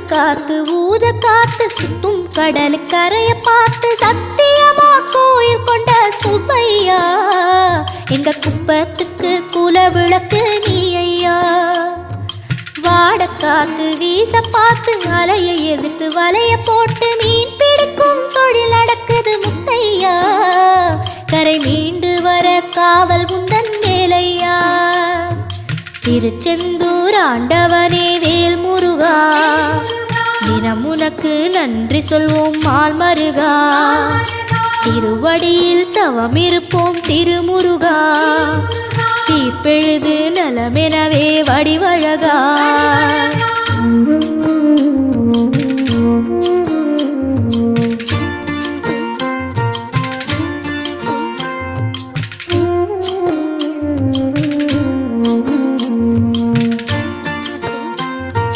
காத்து ஊத காத்து சுத்தும் கடலு கரைய பார்த்து சத்தியமா கோயில் கொண்ட சுப்பையா எங்க குப்பத்துக்கு குல விளக்கு நீ ஐயா. வாட காத்து வீச பார்த்து அலையை எதிர்த்து வலைய போட்டு மீன் பிடிக்கும் தொழில் நடக்குது முத்தையா. கரை மீண்டு வர காவல் உந்தன் வேலையா. திருச்செந்தூர் ஆண்டவனே வேல் முருகா தினம் உனக்கு நன்றி சொல்வோம் மால் மருகா. திருவடியில் தவம் இருப்போம் திருமுருகா. தீப்பெழுது நலமெனவே வடிவழகா.